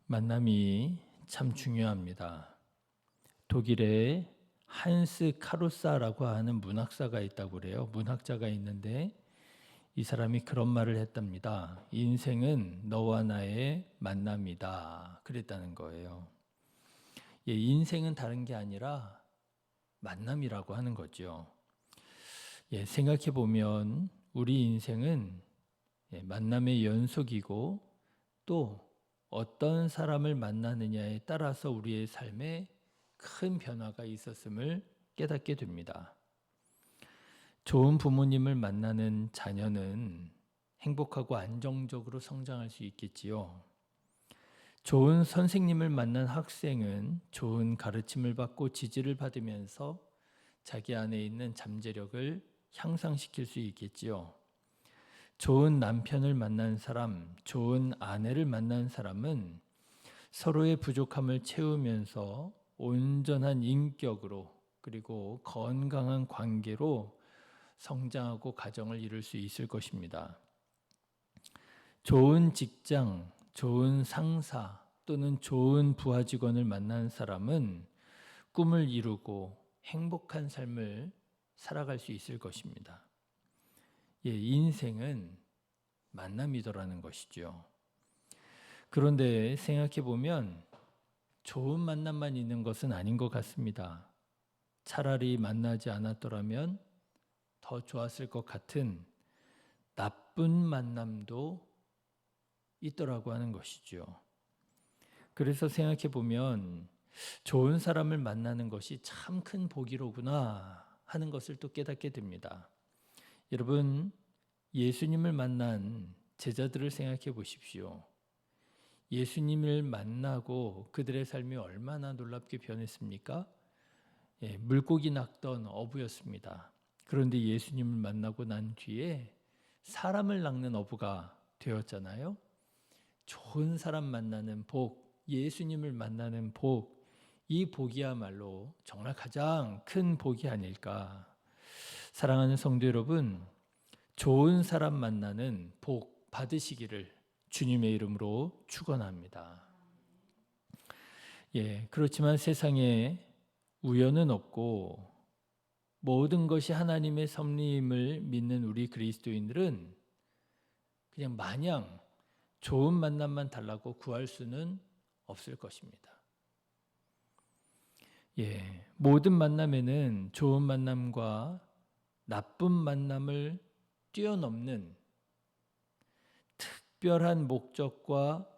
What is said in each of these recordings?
만남이 참 중요합니다. 독일에 한스 카루사라고 하는 문학사가 있다고 그래요. 문학자가 있는데 이 사람이 그런 말을 했답니다. 인생은 너와 나의 만남이다. 그랬다는 거예요. 예, 인생은 다른 게 아니라 만남이라고 하는 거죠. 예, 생각해 보면 우리 인생은 만남의 연속이고 또 어떤 사람을 만나느냐에 따라서 우리의 삶에 큰 변화가 있었음을 깨닫게 됩니다. 좋은 부모님을 만나는 자녀는 행복하고 안정적으로 성장할 수 있겠지요. 좋은 선생님을 만난 학생은 좋은 가르침을 받고 지지를 받으면서 자기 안에 있는 잠재력을 향상시킬 수 있겠지요. 좋은 남편을 만난 사람, 좋은 아내를 만난 사람은 서로의 부족함을 채우면서 온전한 인격으로 그리고 건강한 관계로 성장하고 가정을 이룰 수 있을 것입니다. 좋은 직장, 좋은 상사 또는 좋은 부하 직원을 만난 사람은 꿈을 이루고 행복한 삶을 살아갈 수 있을 것입니다. 예, 인생은 만남이더라는 것이죠. 그런데 생각해 보면 좋은 만남만 있는 것은 아닌 것 같습니다. 차라리 만나지 않았더라면 더 좋았을 것 같은 나쁜 만남도 있더라고 하는 것이죠. 그래서 생각해 보면 좋은 사람을 만나는 것이 참 큰 복이로구나 하는 것을 또 깨닫게 됩니다. 여러분, 예수님을 만난 제자들을 생각해 보십시오. 예수님을 만나고 그들의 삶이 얼마나 놀랍게 변했습니까? 예, 물고기 낚던 어부였습니다. 그런데 예수님을 만나고 난 뒤에 사람을 낚는 어부가 되었잖아요. 좋은 사람 만나는 복, 예수님을 만나는 복, 이 복이야말로 정말 가장 큰 복이 아닐까. 사랑하는 성도 여러분, 좋은 사람 만나는 복 받으시기를 주님의 이름으로 축원합니다. 예, 그렇지만 세상에 우연은 없고 모든 것이 하나님의 섭리임을 믿는 우리 그리스도인들은 그냥 마냥 좋은 만남만 달라고 구할 수는 없을 것입니다. 예, 모든 만남에는 좋은 만남과 나쁜 만남을 뛰어넘는 특별한 목적과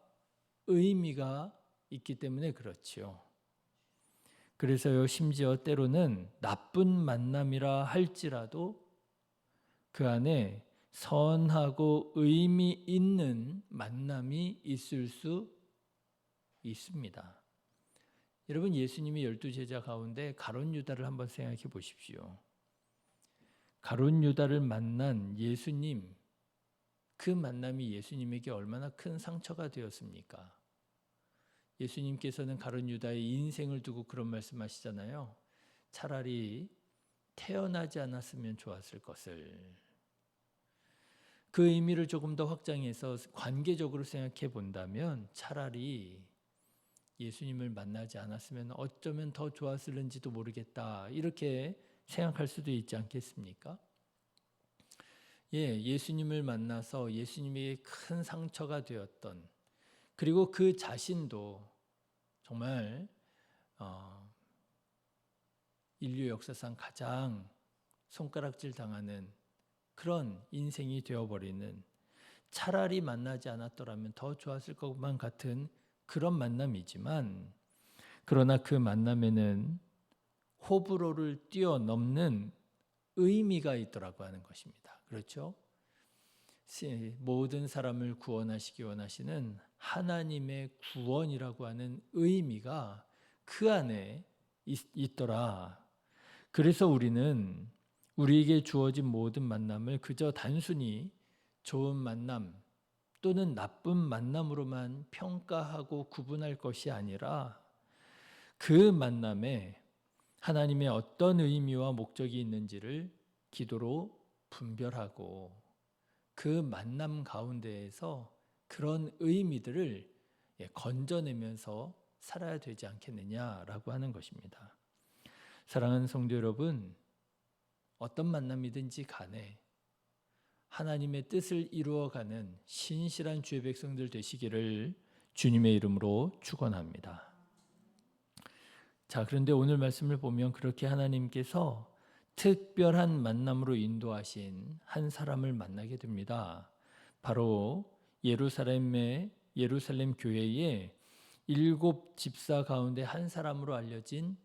의미가 있기 때문에 그렇지요. 그래서요, 심지어 때로는 나쁜 만남이라 할지라도 그 안에 선하고 의미 있는 만남이 있을 수 있습니다. 여러분, 예수님이 12제자 가운데 가룟 유다를 한번 생각해 보십시오. 가룟 유다를 만난 예수님, 그 만남이 예수님에게 얼마나 큰 상처가 되었습니까? 예수님께서는 가룟 유다의 인생을 두고 그런 말씀하시잖아요. 차라리 태어나지 않았으면 좋았을 것을. 그 의미를 조금 더 확장해서 관계적으로 생각해 본다면 차라리 예수님을 만나지 않았으면 어쩌면 더 좋았을는지도 모르겠다. 이렇게 생각할 수도 있지 않겠습니까? 예, 예수님을 만나서 예수님에게 큰 상처가 되었던, 그리고 그 자신도 정말 인류 역사상 가장 손가락질 당하는 그런 인생이 되어버리는, 차라리 만나지 않았더라면 더 좋았을 것만 같은 그런 만남이지만, 그러나 그 만남에는 호불호를 뛰어넘는 의미가 있더라고 하는 것입니다. 그렇죠? 모든 사람을 구원하시기 원하시는 하나님의 구원이라고 하는 의미가 그 안에 있더라. 그래서 우리는 우리에게 주어진 모든 만남을 그저 단순히 좋은 만남 또는 나쁜 만남으로만 평가하고 구분할 것이 아니라 그 만남에 하나님의 어떤 의미와 목적이 있는지를 기도로 분별하고 그 만남 가운데에서 그런 의미들을 건져내면서 살아야 되지 않겠느냐라고 하는 것입니다. 사랑하는 성도 여러분, 어떤 만남이든지 간에 하나님의 뜻을 이루어가는 신실한 주의 백성들 되시기를 주님의 이름으로 축원합니다. 자, 그런데 오늘 말씀을 보면 그렇게 하나님께서 특별한 만남으로 인도하신 한 사람을 만나게 됩니다. 바로 예루살렘 교회의 7 집사 가운데 한 사람으로 알려진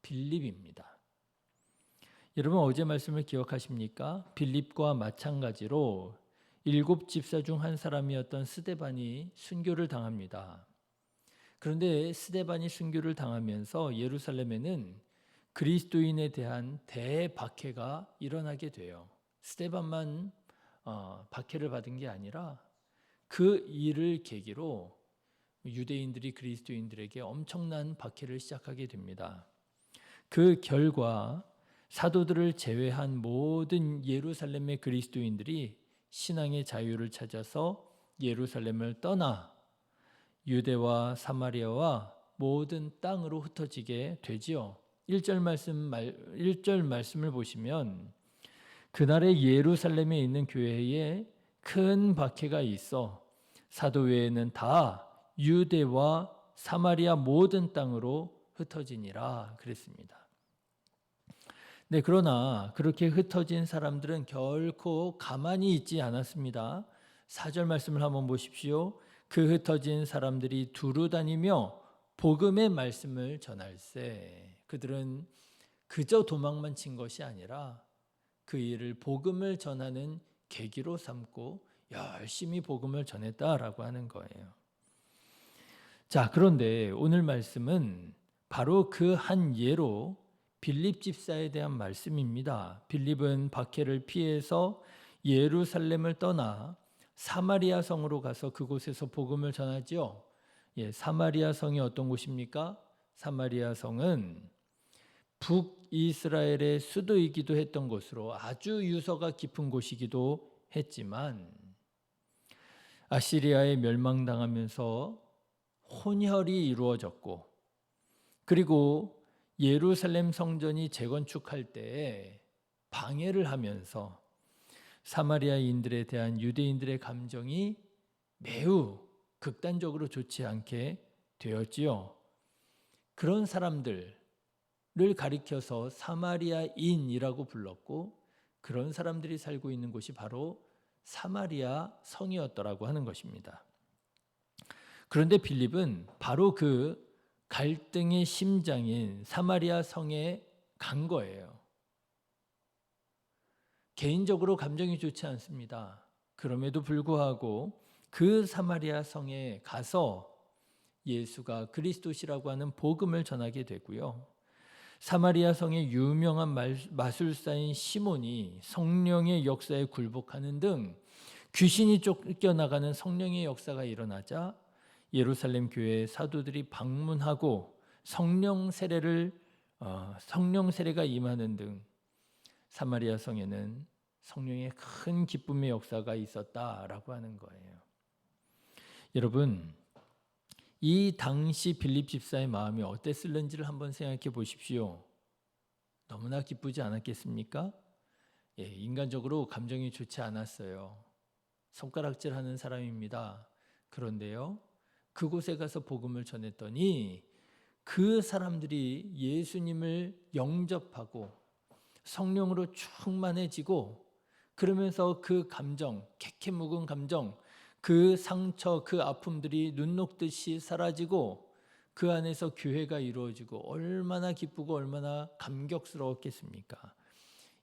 빌립입니다. 여러분 어제 말씀을 기억하십니까? 빌립과 마찬가지로 7 집사 중 한 사람이었던 스데반이 순교를 당합니다. 그런데 스데반이 순교를 당하면서 예루살렘에는 그리스도인에 대한 대박해가 일어나게 돼요. 스데반만 박해를 받은 게 아니라 그 일을 계기로 유대인들이 그리스도인들에게 엄청난 박해를 시작하게 됩니다. 그 결과 사도들을 제외한 모든 예루살렘의 그리스도인들이 신앙의 자유를 찾아서 예루살렘을 떠나 유대와 사마리아와 모든 땅으로 흩어지게 되지요. 1절 말씀을 보시면 그날의 예루살렘에 있는 교회에 큰 박해가 있어 사도 외에는 다 유대와 사마리아 모든 땅으로 흩어지니라 그랬습니다. 네, 그러나 그렇게 흩어진 사람들은 결코 가만히 있지 않았습니다. 4절 말씀을 한번 보십시오. 그 흩어진 사람들이 두루 다니며 복음의 말씀을 전할세. 그들은 그저 도망만 친 것이 아니라 그 일을 복음을 전하는 계기로 삼고 열심히 복음을 전했다라고 하는 거예요. 자, 그런데 오늘 말씀은 바로 그 한 예로 빌립 집사에 대한 말씀입니다. 빌립은 박해를 피해서 예루살렘을 떠나 사마리아 성으로 가서 그곳에서 복음을 전하지요. 사마리아 성이 어떤 곳입니까? 사마리아 성은 북이스라엘의 수도이기도 했던 곳으로 아주 유서가 깊은 곳이기도 했지만 아시리아에 멸망당하면서 혼혈이 이루어졌고 그리고 예루살렘 성전이 재건축할 때에 방해를 하면서 사마리아인들에 대한 유대인들의 감정이 매우 극단적으로 좋지 않게 되었지요. 그런 사람들을 가리켜서 사마리아인이라고 불렀고 그런 사람들이 살고 있는 곳이 바로 사마리아 성이었더라고 하는 것입니다. 그런데 빌립은 바로 그 갈등의 심장인 사마리아 성에 간 거예요. 개인적으로 감정이 좋지 않습니다. 그럼에도 불구하고 그 사마리아 성에 가서 예수가 그리스도시라고 하는 복음을 전하게 되고요. 사마리아 성의 유명한 마술사인 시몬이 성령의 역사에 굴복하는 등 귀신이 쫓겨나가는 성령의 역사가 일어나자 예루살렘 교회의 사도들이 방문하고 성령 세례가 임하는 등 사마리아 성에는 성령의 큰 기쁨의 역사가 있었다라고 하는 거예요. 여러분, 이 당시 빌립 집사의 마음이 어땠을는지를 한번 생각해 보십시오. 너무나 기쁘지 않았겠습니까? 인간적으로 감정이 좋지 않았어요. 손가락질하는 사람입니다. 그런데요, 그곳에 가서 복음을 전했더니 그 사람들이 예수님을 영접하고 성령으로 충만해지고 그러면서 그 감정, 캐캐 묵은 감정, 그 상처, 그 아픔들이 눈 녹듯이 사라지고 그 안에서 교회가 이루어지고 얼마나 기쁘고 얼마나 감격스러웠겠습니까?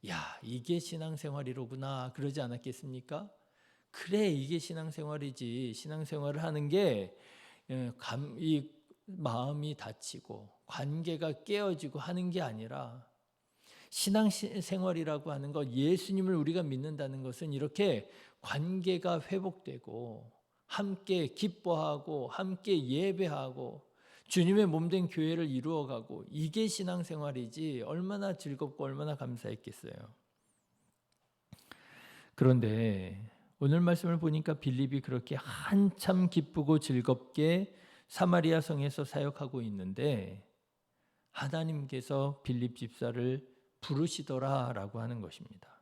야, 이게 신앙생활이로구나 그러지 않았겠습니까? 그래, 이게 신앙생활이지. 신앙생활을 하는 게 이 마음이 다치고 관계가 깨어지고 하는 게 아니라 신앙생활이라고 하는 것, 예수님을 우리가 믿는다는 것은 이렇게 관계가 회복되고 함께 기뻐하고 함께 예배하고 주님의 몸된 교회를 이루어가고 이게 신앙생활이지 얼마나 즐겁고 얼마나 감사했겠어요. 그런데 오늘 말씀을 보니까 빌립이 그렇게 한참 기쁘고 즐겁게 사마리아 성에서 사역하고 있는데 하나님께서 빌립 집사를 부르시더라라고 하는 것입니다.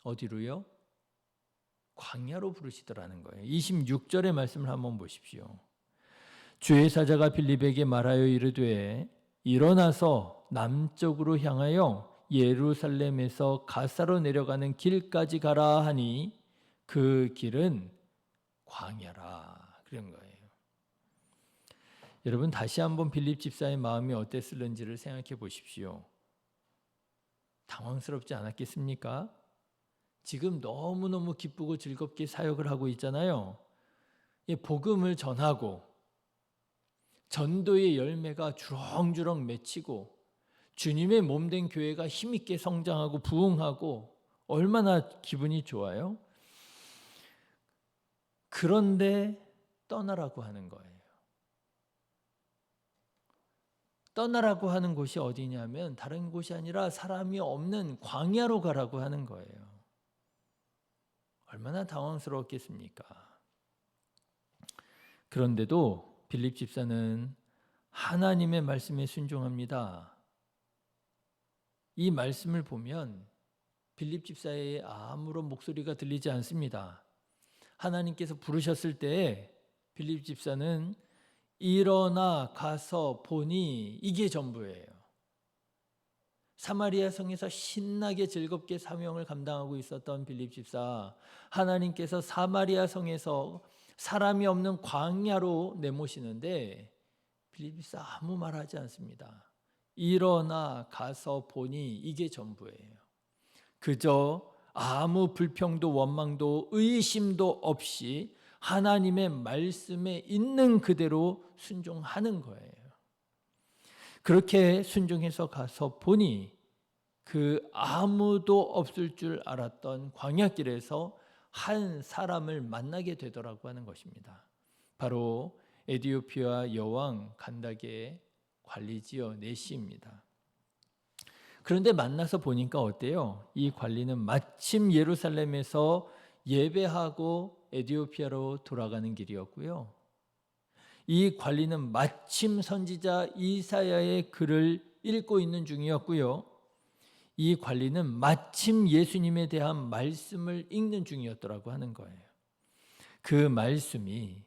어디로요? 광야로 부르시더라는 거예요. 26절의 말씀을 한번 보십시오. 주의 사자가 빌립에게 말하여 이르되 일어나서 남쪽으로 향하여 예루살렘에서 가사로 내려가는 길까지 가라 하니 그 길은 광야라 그런 거예요. 여러분 다시 한번 빌립 집사의 마음이 어땠을는지를 생각해 보십시오. 당황스럽지 않았겠습니까? 지금 너무너무 기쁘고 즐겁게 사역을 하고 있잖아요. 복음을 전하고 전도의 열매가 주렁주렁 맺히고 주님의 몸된 교회가 힘있게 성장하고 부흥하고 얼마나 기분이 좋아요? 그런데 떠나라고 하는 거예요. 떠나라고 하는 곳이 어디냐면 다른 곳이 아니라 사람이 없는 광야로 가라고 하는 거예요. 얼마나 당황스러웠겠습니까? 그런데도 빌립 집사는 하나님의 말씀에 순종합니다. 이 말씀을 보면 빌립 집사의 아무런 목소리가 들리지 않습니다. 하나님께서 부르셨을 때 빌립 집사는 일어나 가서 보니 이게 전부예요. 사마리아 성에서 신나게 즐겁게 사명을 감당하고 있었던 빌립 집사, 하나님께서 사마리아 성에서 사람이 없는 광야로 내모시는데 빌립 집사 아무 말하지 않습니다. 일어나 가서 보니 이게 전부예요. 그저 아무 불평도 원망도 의심도 없이 하나님의 말씀에 있는 그대로 순종하는 거예요. 그렇게 순종해서 가서 보니 그 아무도 없을 줄 알았던 광야길에서 한 사람을 만나게 되더라고 하는 것입니다. 바로 에디오피아 여왕 간다게의 관리지요 내시입니다. 그런데 만나서 보니까 어때요? 이 관리는 마침 예루살렘에서 예배하고 에디오피아로 돌아가는 길이었고요. 이 관리는 마침 선지자 이사야의 글을 읽고 있는 중이었고요. 이 관리는 마침 예수님에 대한 말씀을 읽는 중이었더라고 하는 거예요. 그 말씀이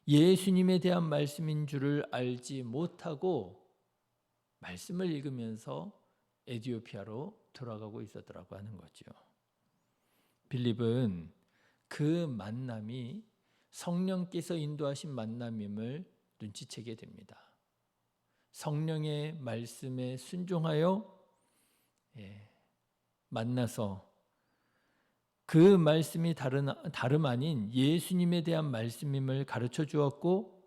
예수님에 대한 말씀인 줄을 알지 못하고 말씀을 읽으면서 에디오피아로 돌아가고 있었더라고 하는 거죠. 빌립은 그 만남이 성령께서 인도하신 만남임을 눈치채게 됩니다. 성령의 말씀에 순종하여 만나서 그 말씀이 다름 아닌 예수님에 대한 말씀임을 가르쳐 주었고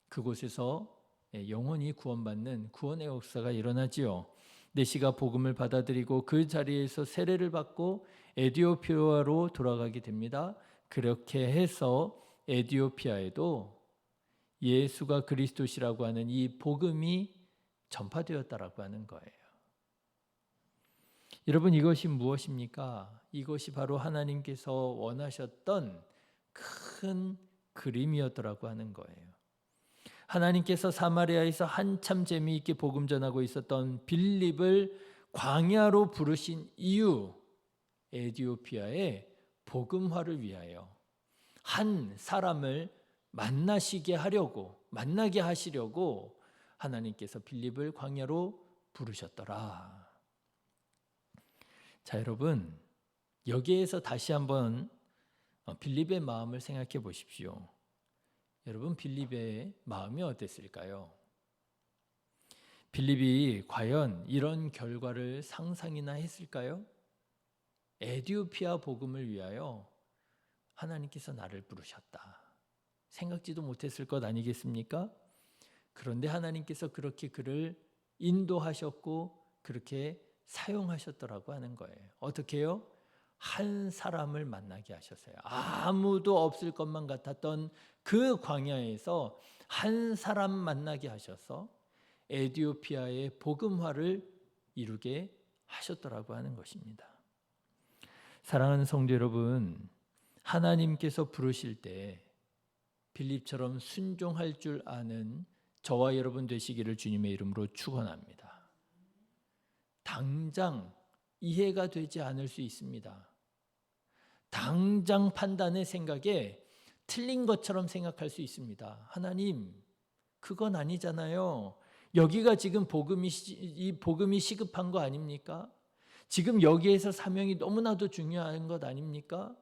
그곳에서 영혼이 구원받는 구원의 역사가 일어나지요. 내시가 복음을 받아들이고 그 자리에서 세례를 받고 에디오피아로 돌아가게 됩니다. 그렇게 해서 에디오피아에도 예수가 그리스도시라고 하는 이 복음이 전파되었다라고 하는 거예요. 여러분 이것이 무엇입니까? 이것이 바로 하나님께서 원하셨던 큰 그림이었더라고 하는 거예요. 하나님께서 사마리아에서 한참 재미있게 복음 전하고 있었던 빌립을 광야로 부르신 이유, 에디오피아의 복음화를 위하여 한 사람을 만나게 하시려고 하나님께서 빌립을 광야로 부르셨더라. 자, 여러분 여기에서 다시 한번 빌립의 마음을 생각해 보십시오. 여러분 빌립의 마음이 어땠을까요? 빌립이 과연 이런 결과를 상상이나 했을까요? 에디오피아 복음을 위하여 하나님께서 나를 부르셨다. 생각지도 못했을 것 아니겠습니까? 그런데 하나님께서 그렇게 그를 인도하셨고 그렇게 사용하셨더라고 하는 거예요. 어떻게 해요? 한 사람을 만나게 하셨어요. 아무도 없을 것만 같았던 그 광야에서 한 사람 만나게 하셔서 에디오피아의 복음화를 이루게 하셨더라고 하는 것입니다. 사랑하는 성도 여러분, 하나님께서 부르실 때 빌립처럼 순종할 줄 아는 저와 여러분 되시기를 주님의 이름으로 축원합니다. 당장 이해가 되지 않을 수 있습니다. 당장 판단의 생각에 틀린 것처럼 생각할 수 있습니다. 하나님, 그건 아니잖아요. 여기가 지금 이 복음이 시급한 거 아닙니까? 지금 여기에서 사명이 너무나도 중요한 것 아닙니까?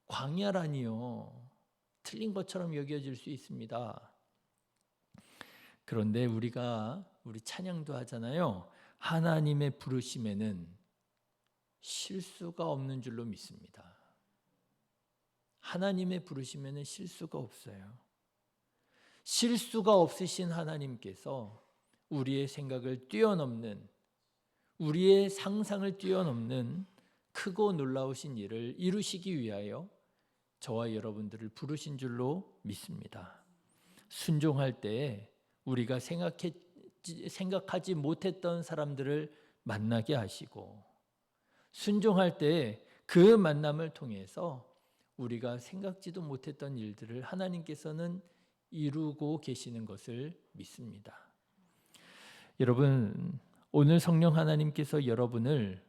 광야라니요. 틀린 것처럼 여겨질 수 있습니다. 그런데 우리 찬양도 하잖아요. 하나님의 부르심에는 실수가 없는 줄로 믿습니다. 하나님의 부르심에는 실수가 없어요. 실수가 없으신 하나님께서 우리의 생각을 뛰어넘는, 우리의 상상을 뛰어넘는 크고 놀라우신 일을 이루시기 위하여 저와 여러분들을 부르신 줄로 믿습니다. 순종할 때 우리가 생각하지 못했던 사람들을 만나게 하시고, 순종할 때 그 만남을 통해서 우리가 생각지도 못했던 일들을 하나님께서는 이루고 계시는 것을 믿습니다. 여러분, 오늘 성령 하나님께서 여러분을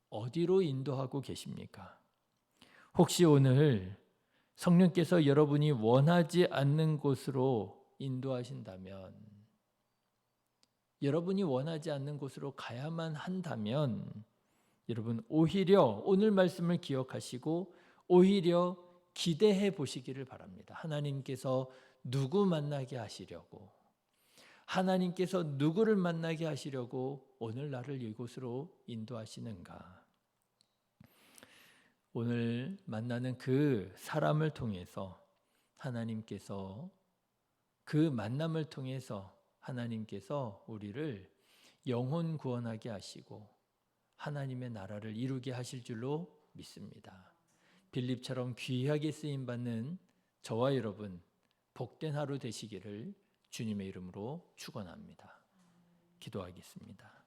어디로 인도하고 계십니까? 혹시 오늘 성령께서 여러분이 원하지 않는 곳으로 인도하신다면, 여러분이 원하지 않는 곳으로 가야만 한다면, 여러분 오히려 오늘 말씀을 기억하시고 오히려 기대해 보시기를 바랍니다. 하나님께서 누구 만나게 하시려고, 하나님께서 누구를 만나게 하시려고 오늘 나를 이곳으로 인도하시는가? 오늘 만나는 그 사람을 통해서 하나님께서, 그 만남을 통해서 하나님께서 우리를 영혼 구원하게 하시고 하나님의 나라를 이루게 하실 줄로 믿습니다. 빌립처럼 귀하게 쓰임받는 저와 여러분 복된 하루 되시기를 주님의 이름으로 축원합니다. 기도하겠습니다.